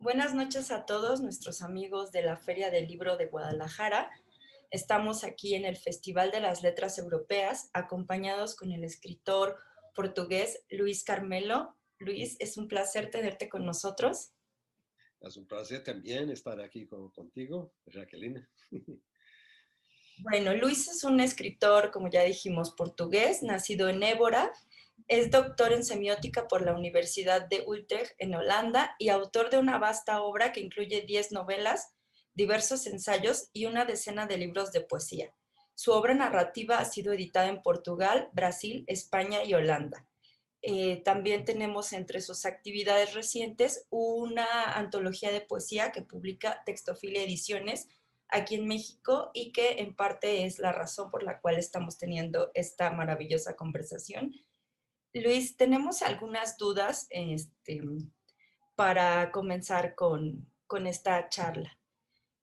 Buenas noches a todos nuestros amigos de la Feria del Libro de Guadalajara. Estamos aquí en el Festival de las Letras Europeas, acompañados con el escritor portugués Luis Carmelo. Luis, es un placer tenerte con nosotros. Es un placer también estar aquí contigo, Jacqueline. Bueno, Luis es un escritor, como ya dijimos, portugués, nacido en Évora. Es doctor en semiótica por la Universidad de Utrecht en Holanda y autor de una vasta obra que incluye 10 novelas, diversos ensayos y una decena de libros de poesía. Su obra narrativa ha sido editada en Portugal, Brasil, España y Holanda. También tenemos entre sus actividades recientes una antología de poesía que publica Textofilia Ediciones aquí en México y que en parte es la razón por la cual estamos teniendo esta maravillosa conversación. Luis, tenemos algunas dudas para comenzar con esta charla.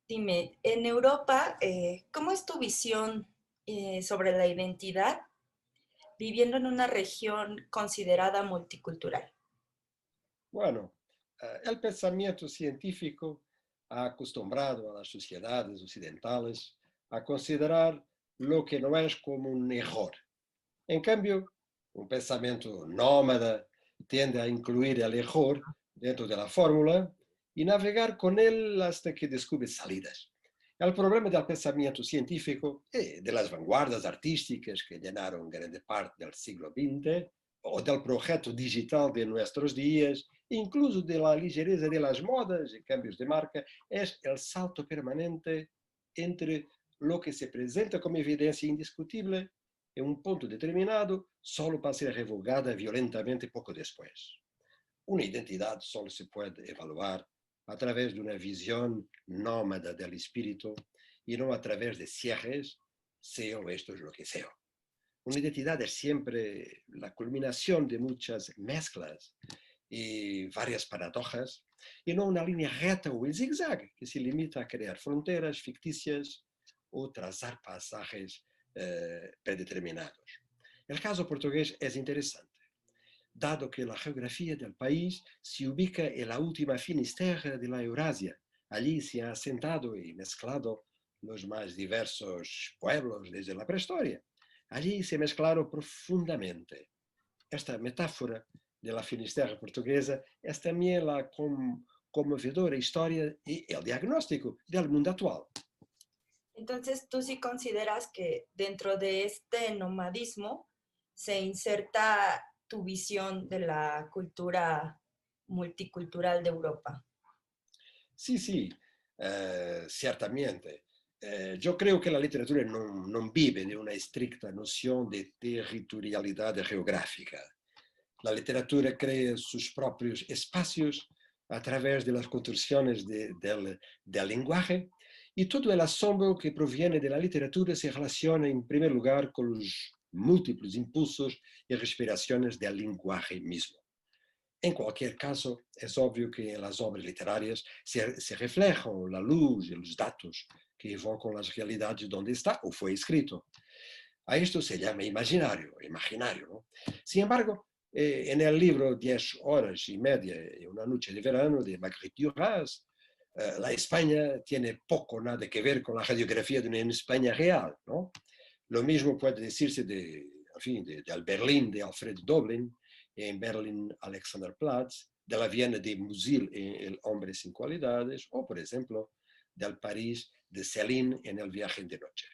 Dime, en Europa, ¿cómo es tu visión sobre la identidad viviendo en una región considerada multicultural? Bueno, el pensamiento científico ha acostumbrado a las sociedades occidentales a considerar lo que no es como un error. En cambio, un pensamiento nómada tiende a incluir el error dentro de la fórmula y navegar con él hasta que descubre salidas. El problema del pensamiento científico y de las vanguardias artísticas que llenaron grande parte del siglo XX, o del proyecto digital de nuestros días, incluso de la ligereza de las modas y cambios de marca, es el salto permanente entre lo que se presenta como evidencia indiscutible en un punto determinado, solo para ser revogada violentamente poco después. Una identidad solo se puede evaluar a través de una visión nómada del espíritu y no a través de cierres, sea esto es lo que sea. Una identidad es siempre la culminación de muchas mezclas y varias paradojas, y no una línea recta o el zigzag que se limita a crear fronteras ficticias o trazar pasajes predeterminados. El caso portugués es interesante, dado que la geografía del país se ubica en la última Finisterra de la Eurasia. Allí se han asentado y mezclado los más diversos pueblos desde la prehistoria. Allí se mezclaron profundamente. Esta metáfora de la Finisterra portuguesa es también la conmovedora historia y el diagnóstico del mundo actual. Entonces, ¿tú sí consideras que dentro de este nomadismo se inserta tu visión de la cultura multicultural de Europa? Sí, sí, ciertamente. Yo creo que la literatura non vive de una estricta noción de territorialidad geográfica. La literatura crea sus propios espacios a través de las construcciones del lenguaje y todo el asombro que proviene de la literatura se relaciona en primer lugar con los múltiples impulsos y respiraciones del lenguaje mismo. En cualquier caso, es obvio que en las obras literarias se reflejan la luz y los datos que evocan las realidades donde está o fue escrito. A esto se llama imaginario, ¿no? Sin embargo, en el libro 10 horas y media y una noche de verano de Marguerite Duras, la España tiene poco nada que ver con la radiografía de una España real, ¿no? Lo mismo puede decirse del Berlín de Alfred Doblin, en Berlín Alexanderplatz, de la Viena de Musil en El hombre sin cualidades, o por ejemplo, del París de Céline en El viaje de noche.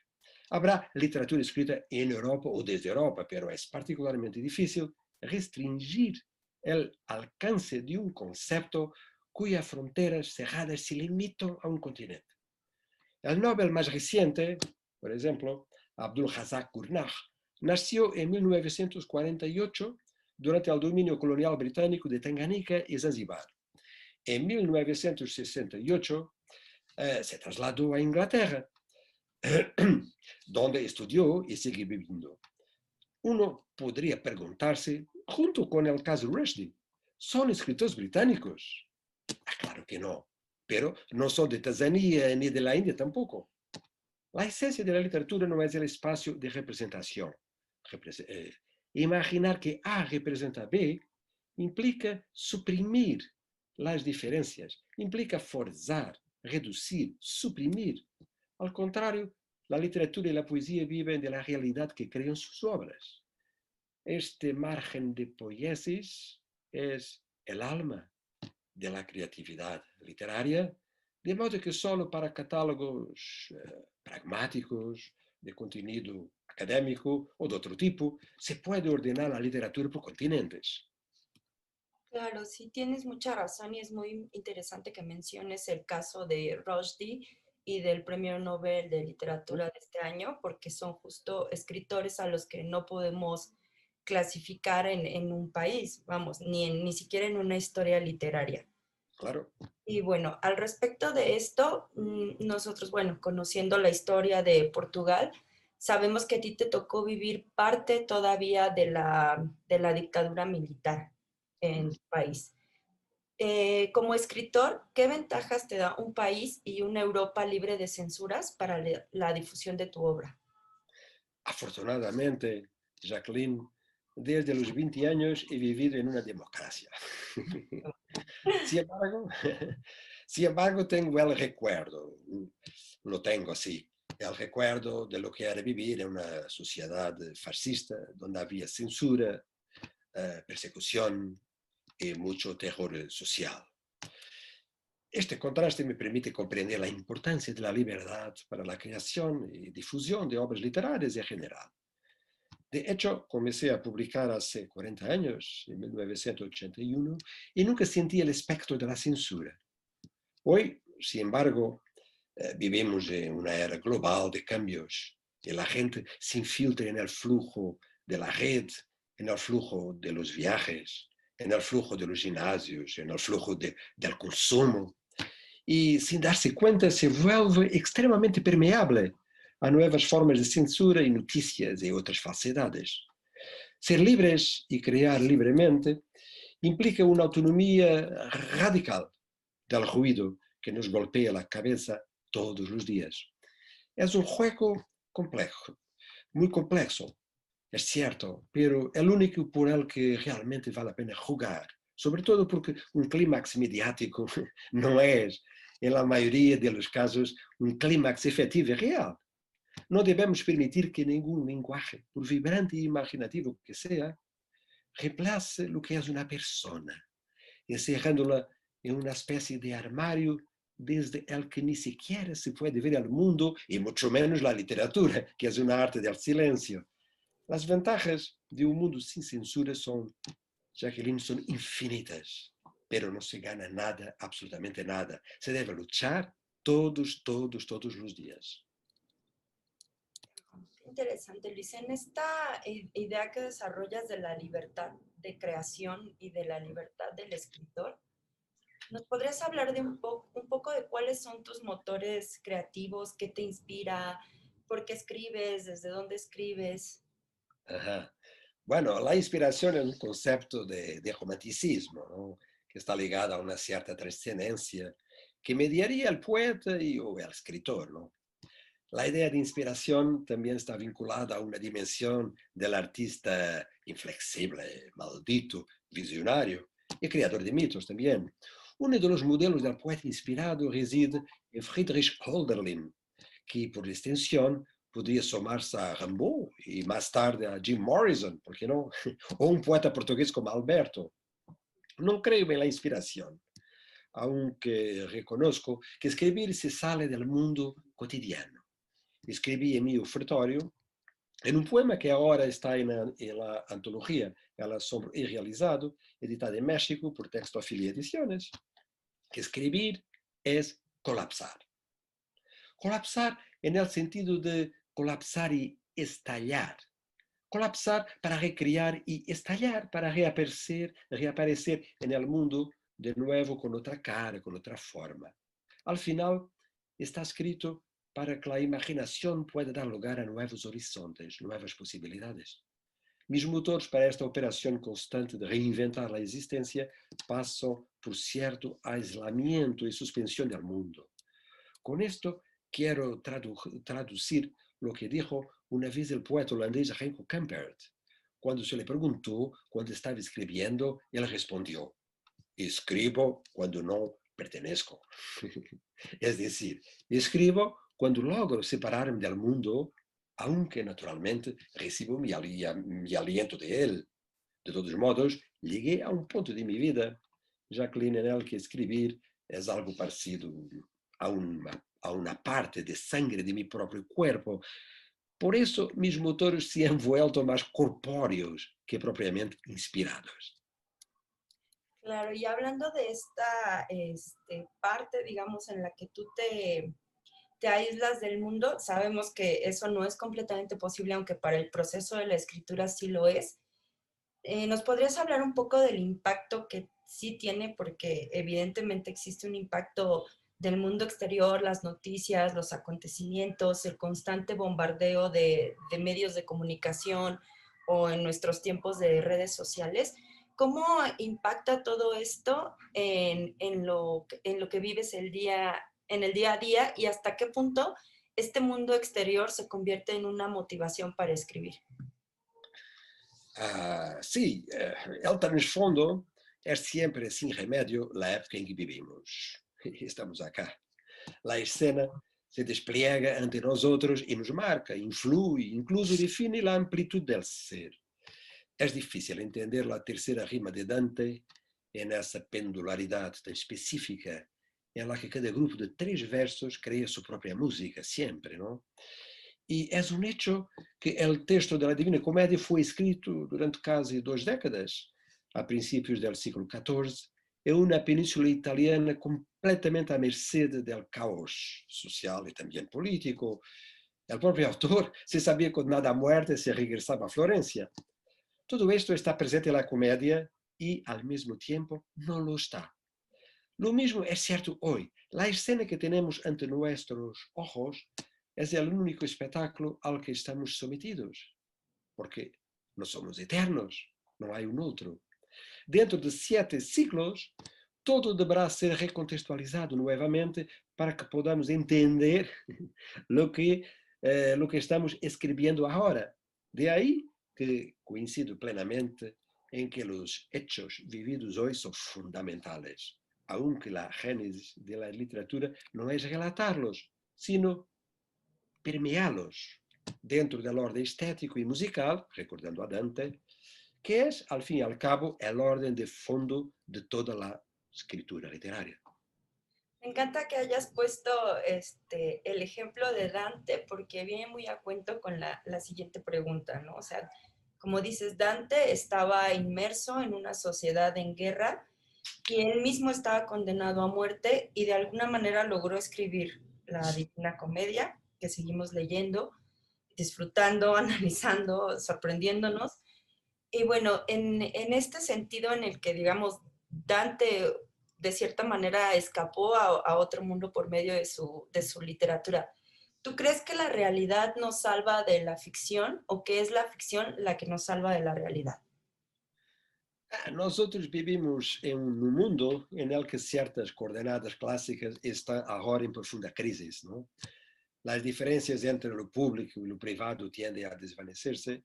Habrá literatura escrita en Europa o desde Europa, pero es particularmente difícil restringir el alcance de un concepto cuyas fronteras cerradas se limitan a un continente. El Nobel más reciente, por ejemplo, Abdul Razak Gurnah, nació en 1948 durante el dominio colonial británico de Tanganica y Zanzíbar. En 1968 se trasladó a Inglaterra, donde estudió y sigue viviendo. Uno podría preguntarse, junto con el caso Rushdie, ¿son escritores británicos? Claro que no, pero no son de Tanzania ni de la India tampoco. La esencia de la literatura no es el espacio de representación. Imaginar que A representa B implica suprimir las diferencias, implica forzar, reducir, suprimir. Al contrario, la literatura y la poesía viven de la realidad que crean sus obras. Este margen de poiesis es el alma de la creatividad literaria, de modo que solo para catálogos pragmáticos, de contenido académico o de otro tipo, se puede ordenar la literatura por continentes. Claro, sí tienes mucha razón y es muy interesante que menciones el caso de Rushdie y del Premio Nobel de Literatura de este año, porque son justo escritores a los que no podemos clasificar en un país, vamos, ni siquiera en una historia literaria. Claro. Y bueno, al respecto de esto, nosotros, bueno, conociendo la historia de Portugal, sabemos que a ti te tocó vivir parte todavía de la dictadura militar en tu país. Como escritor, ¿qué ventajas te da un país y una Europa libre de censuras para la difusión de tu obra? Afortunadamente, Jacqueline, desde los 20 años he vivido en una democracia. Sin embargo, sin embargo, tengo el recuerdo, lo tengo así, el recuerdo de lo que era vivir en una sociedad fascista, donde había censura, persecución y mucho terror social. Este contraste me permite comprender la importancia de la libertad para la creación y difusión de obras literarias en general. De hecho, comencé a publicar hace 40 años, en 1981, y nunca sentí el espectro de la censura. Hoy, sin embargo, vivimos en una era global de cambios y la gente se infiltra en el flujo de la red, en el flujo de los viajes, en el flujo de los gimnasios, en el flujo del consumo y sin darse cuenta se vuelve extremamente permeable a nuevas formas de censura y noticias y otras falsedades. Ser libres y crear libremente implica una autonomía radical del ruido que nos golpea la cabeza todos los días. Es un juego complejo, muy complejo, es cierto, pero el único por el que realmente vale la pena jugar, sobre todo porque un clímax mediático no es, en la mayoría de los casos, un clímax efectivo y real. No debemos permitir que ningún lenguaje, por vibrante e imaginativo que sea, reemplace lo que es una persona, encerrándola en una especie de armario desde el que ni siquiera se puede ver el mundo y mucho menos la literatura, que es una arte del silencio. Las ventajas de un mundo sin censura son, Jacqueline, son infinitas, pero no se gana nada, absolutamente nada. Se debe luchar todos los días. Interesante, Luis. En esta idea que desarrollas de la libertad de creación y de la libertad del escritor, ¿nos podrías hablar de un poco de cuáles son tus motores creativos, qué te inspira, por qué escribes, desde dónde escribes? Ajá. Bueno, la inspiración es un concepto de romanticismo, ¿no? Que está ligado a una cierta trascendencia que mediaría el poeta o el escritor, ¿no? La idea de inspiración también está vinculada a una dimensión del artista inflexible, maldito, visionario y creador de mitos también. Uno de los modelos del poeta inspirado reside en Friedrich Hölderlin, que por extensión podría sumarse a Rimbaud y más tarde a Jim Morrison, ¿por qué no? O un poeta portugués como Alberto. No creo en la inspiración, aunque reconozco que escribir se sale del mundo cotidiano. Escribí en mi ofertorio, en un poema que ahora está en la antología El asombro irrealizado, editada en México por Texto Filia Ediciones, que escribir es colapsar. Colapsar en el sentido de colapsar y estallar. Colapsar para recrear y estallar para reaparecer en el mundo de nuevo con otra cara, con otra forma. Al final, está escrito para que la imaginación pueda dar lugar a nuevos horizontes, nuevas posibilidades. Mis motores para esta operación constante de reinventar la existencia pasan por cierto aislamiento y suspensión del mundo. Con esto quiero traducir lo que dijo una vez el poeta holandés Remco Kampert. Cuando se le preguntó cuando estaba escribiendo, él respondió: Escribo cuando no pertenezco. Es decir, escribo cuando logro separarme del mundo, aunque naturalmente recibo mi aliento de él. De todos modos, llegué a un punto de mi vida, Jacqueline, en el que escribir es algo parecido a una parte de sangre de mi propio cuerpo. Por eso mis motores se han vuelto más corpóreos que propiamente inspirados. Claro, y hablando de esta parte, digamos, en la que tú te aíslas del mundo, sabemos que eso no es completamente posible, aunque para el proceso de la escritura sí lo es. ¿Nos podrías hablar un poco del impacto que sí tiene? Porque evidentemente existe un impacto del mundo exterior, las noticias, los acontecimientos, el constante bombardeo de medios de comunicación o en nuestros tiempos de redes sociales. ¿Cómo impacta todo esto en lo que vives en el día a día y hasta qué punto este mundo exterior se convierte en una motivación para escribir? Sí, el trasfondo es siempre sin remedio la época en que vivimos. Estamos acá. La escena se despliega ante nosotros y nos marca, influye, incluso define la amplitud del ser. Es difícil entender la tercera rima de Dante en esa pendularidad tan específica en la que cada grupo de tres versos crea su propia música, siempre, ¿no? Y es un hecho que el texto de la Divina Comedia fue escrito durante casi 2 décadas, a principios del siglo XIV, en una península italiana completamente a merced del caos social y también político. El propio autor se sabía condenado a muerte si regresaba a Florencia. Todo esto está presente en la comedia y al mismo tiempo no lo está. Lo mismo es cierto hoy. La escena que tenemos ante nuestros ojos es el único espectáculo al que estamos sometidos, porque no somos eternos, no hay un otro. Dentro de 7 siglos, todo deberá ser recontextualizado nuevamente para que podamos entender lo que, lo que estamos escribiendo ahora. De ahí que coincido plenamente en que los hechos vividos hoy son fundamentales, aunque la génesis de la literatura no es relatarlos, sino permearlos dentro del orden estético y musical, recordando a Dante, que es, al fin y al cabo, el orden de fondo de toda la escritura literaria. Me encanta que hayas puesto el ejemplo de Dante porque viene muy a cuento con la siguiente pregunta, ¿no? O sea, como dices, Dante estaba inmerso en una sociedad en guerra y él mismo estaba condenado a muerte y de alguna manera logró escribir la Divina Comedia, que seguimos leyendo, disfrutando, analizando, sorprendiéndonos. Y bueno, en este sentido en el que, digamos, Dante de cierta manera escapó a otro mundo por medio de su literatura, ¿tú crees que la realidad nos salva de la ficción o que es la ficción la que nos salva de la realidad? Nosotros vivimos en un mundo en el que ciertas coordenadas clásicas están ahora en profunda crisis, ¿no? Las diferencias entre lo público y lo privado tienden a desvanecerse,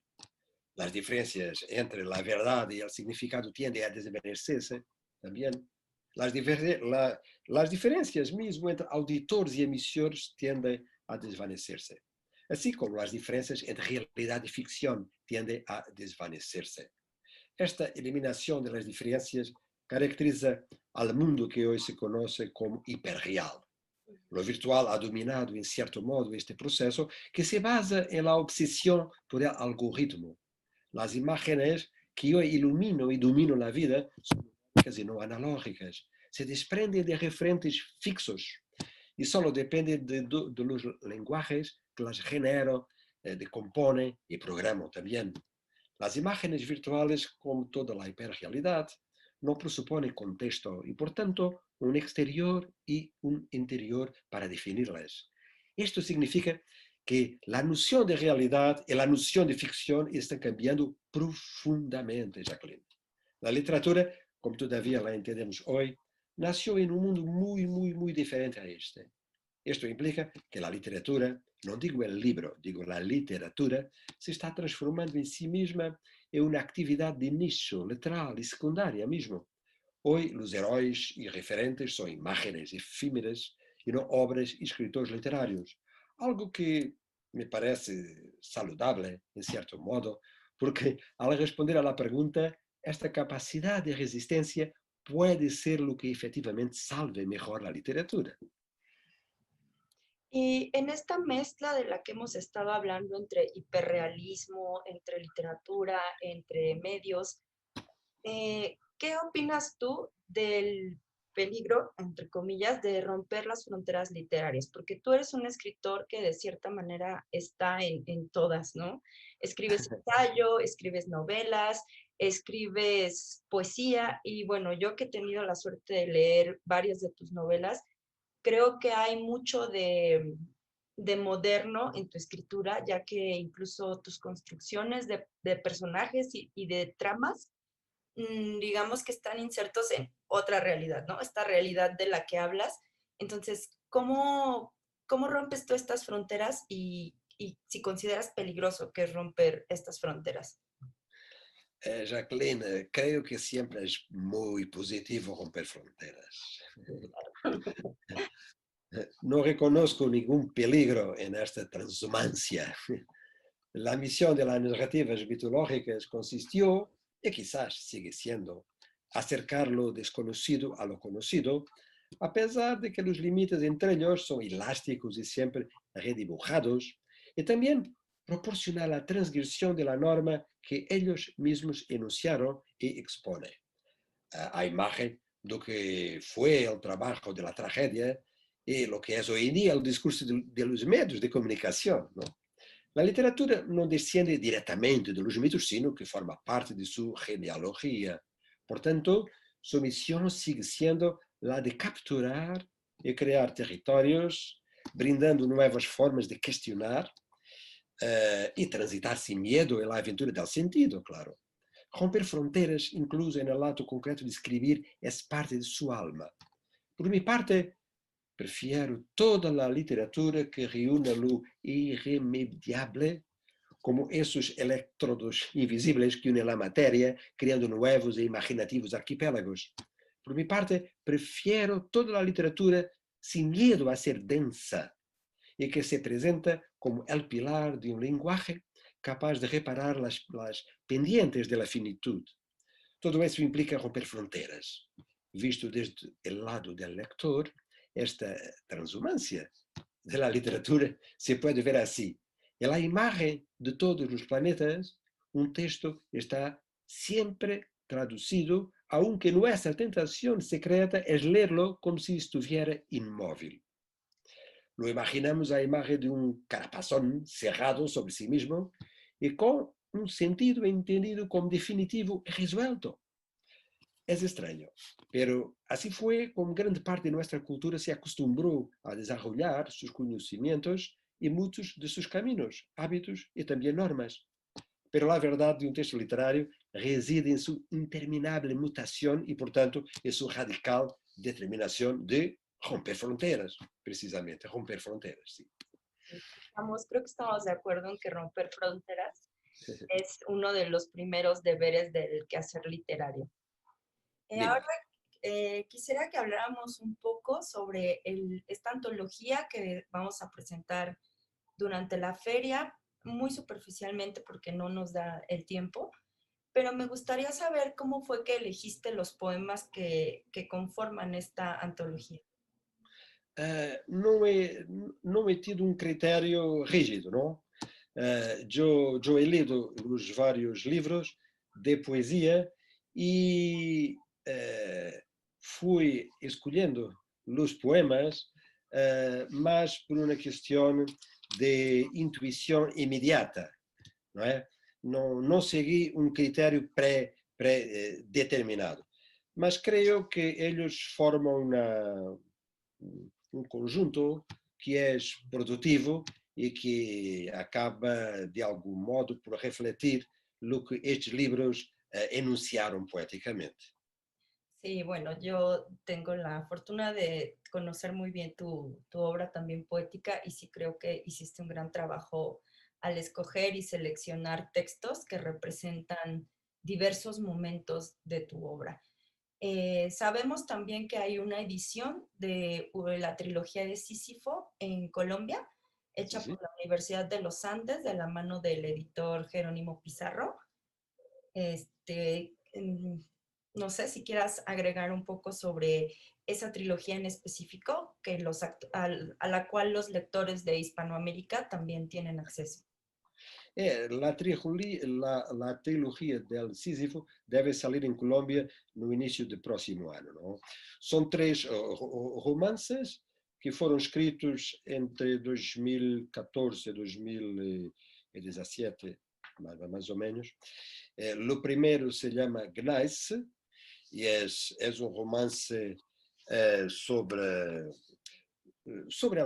las diferencias entre la verdad y el significado tienden a desvanecerse también. Las diferencias mismo entre auditores y emisores tienden a desvanecerse, así como las diferencias entre realidad y ficción tienden a desvanecerse. Esta eliminación de las diferencias caracteriza al mundo que hoy se conoce como hiperreal. Lo virtual ha dominado, en cierto modo, este proceso que se basa en la obsesión por el algoritmo. Las imágenes que hoy iluminan y dominan la vida son analógicas y no analógicas. Se desprenden de referentes fixos y solo dependen de los lenguajes que las generan, decomponen y programan también. Las imágenes virtuales, como toda la hiperrealidad, no presuponen contexto y, por tanto, un exterior y un interior para definirlas. Esto significa que la noción de realidad y la noción de ficción están cambiando profundamente, Jacqueline. La literatura, como todavía la entendemos hoy, nació en un mundo muy diferente a este. Esto implica que la literatura, no digo el libro, digo la literatura, se está transformando en sí misma en una actividad de nicho, literal y secundaria mismo. Hoy los héroes y referentes son imágenes efímeras y no obras y escritores literarios, algo que me parece saludable, en cierto modo, porque al responder a la pregunta, esta capacidad de resistencia puede ser lo que efectivamente salve mejor la literatura. Y en esta mezcla de la que hemos estado hablando entre hiperrealismo, entre literatura, entre medios, ¿qué opinas tú del peligro, entre comillas, de romper las fronteras literarias? Porque tú eres un escritor que de cierta manera está en todas, ¿no? Escribes ensayo, escribes novelas, escribes poesía y bueno, yo que he tenido la suerte de leer varias de tus novelas, creo que hay mucho de moderno en tu escritura, ya que incluso tus construcciones de personajes y de tramas digamos que están insertos en otra realidad, ¿no? Esta realidad de la que hablas. Entonces, ¿cómo rompes tú estas fronteras y si consideras peligroso que es romper estas fronteras? Jacqueline, creo que siempre es muy positivo romper fronteras. No reconozco ningún peligro en esta transhumancia. La misión de las narrativas mitológicas consistió, y quizás sigue siendo, acercar lo desconocido a lo conocido, a pesar de que los límites entre ellos son elásticos y siempre redibujados, y también proporcionar la transgresión de la norma que ellos mismos enunciaron y exponen. A imagen do que foi o trabalho da tragédia e o que é hoje em dia o discurso dos meios de comunicação. Não? A literatura não descende diretamente dos mitos, sino que forma parte de sua genealogia. Portanto, sua missão sigue sendo a de capturar e criar territórios, brindando novas formas de questionar e transitar sem medo na aventura del sentido, claro. Romper fronteiras, incluso en el acto concreto de escribir, es parte de su alma. Por mi parte, prefiero toda la literatura que reúne lo irremediable, como esos electrodos invisibles que unen la materia, creando nuevos e imaginativos arquipélagos. Por mi parte, prefiero toda la literatura sin miedo a ser densa y que se presenta como el pilar de un lenguaje capaz de reparar las pendientes de la finitud. Todo eso implica romper fronteras. Visto desde el lado del lector, esta transhumancia de la literatura se puede ver así. En la imagen de todos los planetas, un texto está siempre traducido, aunque nuestra tentación secreta es leerlo como si estuviera inmóvil. Lo imaginamos a imagen de un carapazón cerrado sobre sí mismo y con un sentido entendido como definitivo y resuelto. Es extraño, pero así fue como grande parte de nuestra cultura se acostumbró a desarrollar sus conocimientos y muchos de sus caminos, hábitos y también normas. Pero la verdad de un texto literario reside en su interminable mutación y, por tanto, en su radical determinación de romper fronteras, precisamente, romper fronteras, sí. Creo que estamos de acuerdo en que romper fronteras es uno de los primeros deberes del quehacer literario. Dime. Ahora quisiera que habláramos un poco sobre esta antología que vamos a presentar durante la feria, muy superficialmente porque no nos da el tiempo, pero me gustaría saber cómo fue que elegiste los poemas que conforman esta antología. Não é tido um critério rígido, não? Eu he lido os vários livros de poesia e fui escolhendo os poemas, mas por uma questão de intuição imediata, não é? Não segui um critério pré-determinado, mas creio que eles formam um conjunto que é produtivo e que acaba, de algum modo, por refletir o que estes livros enunciaram poeticamente. Sí, bueno, yo tengo la fortuna de conocer muy bien tu obra también poética y sí creo que hiciste un gran trabajo al escoger y seleccionar textos que representan diversos momentos de tu obra. Sabemos también que hay una edición de la trilogía de Sísifo en Colombia, Sí, hecha por sí. la Universidad de los Andes, de la mano del editor Jerónimo Pizarro. Este, no sé si quieras agregar un poco sobre esa trilogía en específico, que a la cual los lectores de Hispanoamérica también tienen acceso. La trilogía del Sísifo deve salir en Colombia no início do próximo ano. Não? São três romances que foram escritos entre 2014 e 2017, mais ou menos. O primeiro se chama Gneiss e é um romance sobre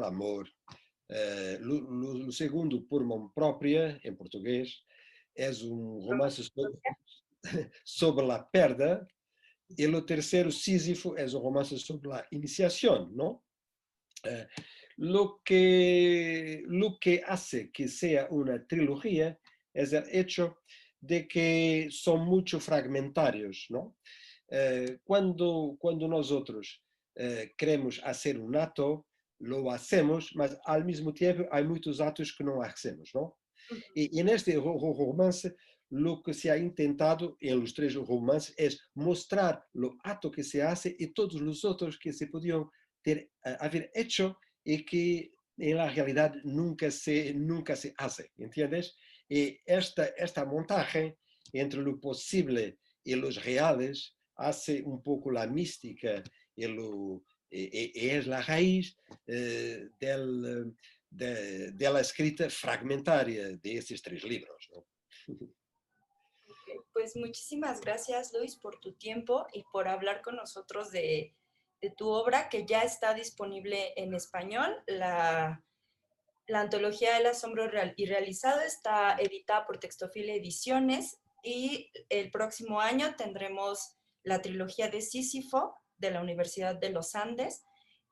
o amor. O segundo, Por Mão Própria, em português, é um romance sobre a perda. E o terceiro, Sísifo, é um romance sobre a iniciação, não? Lo que hace que sea una trilogía es el hecho de que son mucho fragmentarios, ¿no? Cuando nosotros queremos hacer un acto, lo hacemos, mas al mismo tiempo hay muchos actos que no hacemos, ¿no? Y en este romance, lo que se ha intentado en los tres romances es mostrar lo acto que se hace y todos los otros que se podían haber hecho y que en la realidad nunca se hace, ¿entiendes? Y esta montaje entre lo posible y los reales hace un poco la mística y es la raíz de la escrita fragmentaria de estos tres libros, ¿no? Pues muchísimas gracias, Luis, por tu tiempo y por hablar con nosotros de tu obra, que ya está disponible en español. La antología del asombro irrealizado está editada por Textofilia Ediciones y el próximo año tendremos la trilogía de Sísifo de la Universidad de los Andes.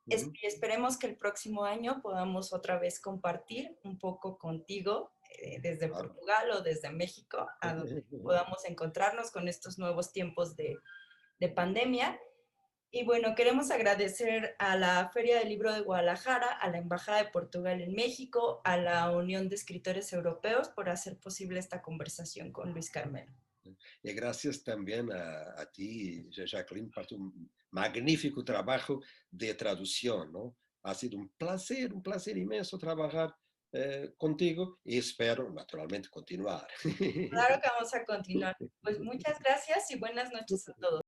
Y esperemos que el próximo año podamos otra vez compartir un poco contigo desde Claro. Portugal o desde México, a donde podamos encontrarnos con estos nuevos tiempos de pandemia. Y bueno, queremos agradecer a la Feria del Libro de Guadalajara, a la Embajada de Portugal en México, a la Unión de Escritores Europeos por hacer posible esta conversación con Luis Carmelo. Y gracias también a ti, Jacqueline, por tu magnífico trabajo de traducción, ¿no? Ha sido un placer inmenso trabajar contigo y espero naturalmente continuar. Claro que vamos a continuar. Pues muchas gracias y buenas noches a todos.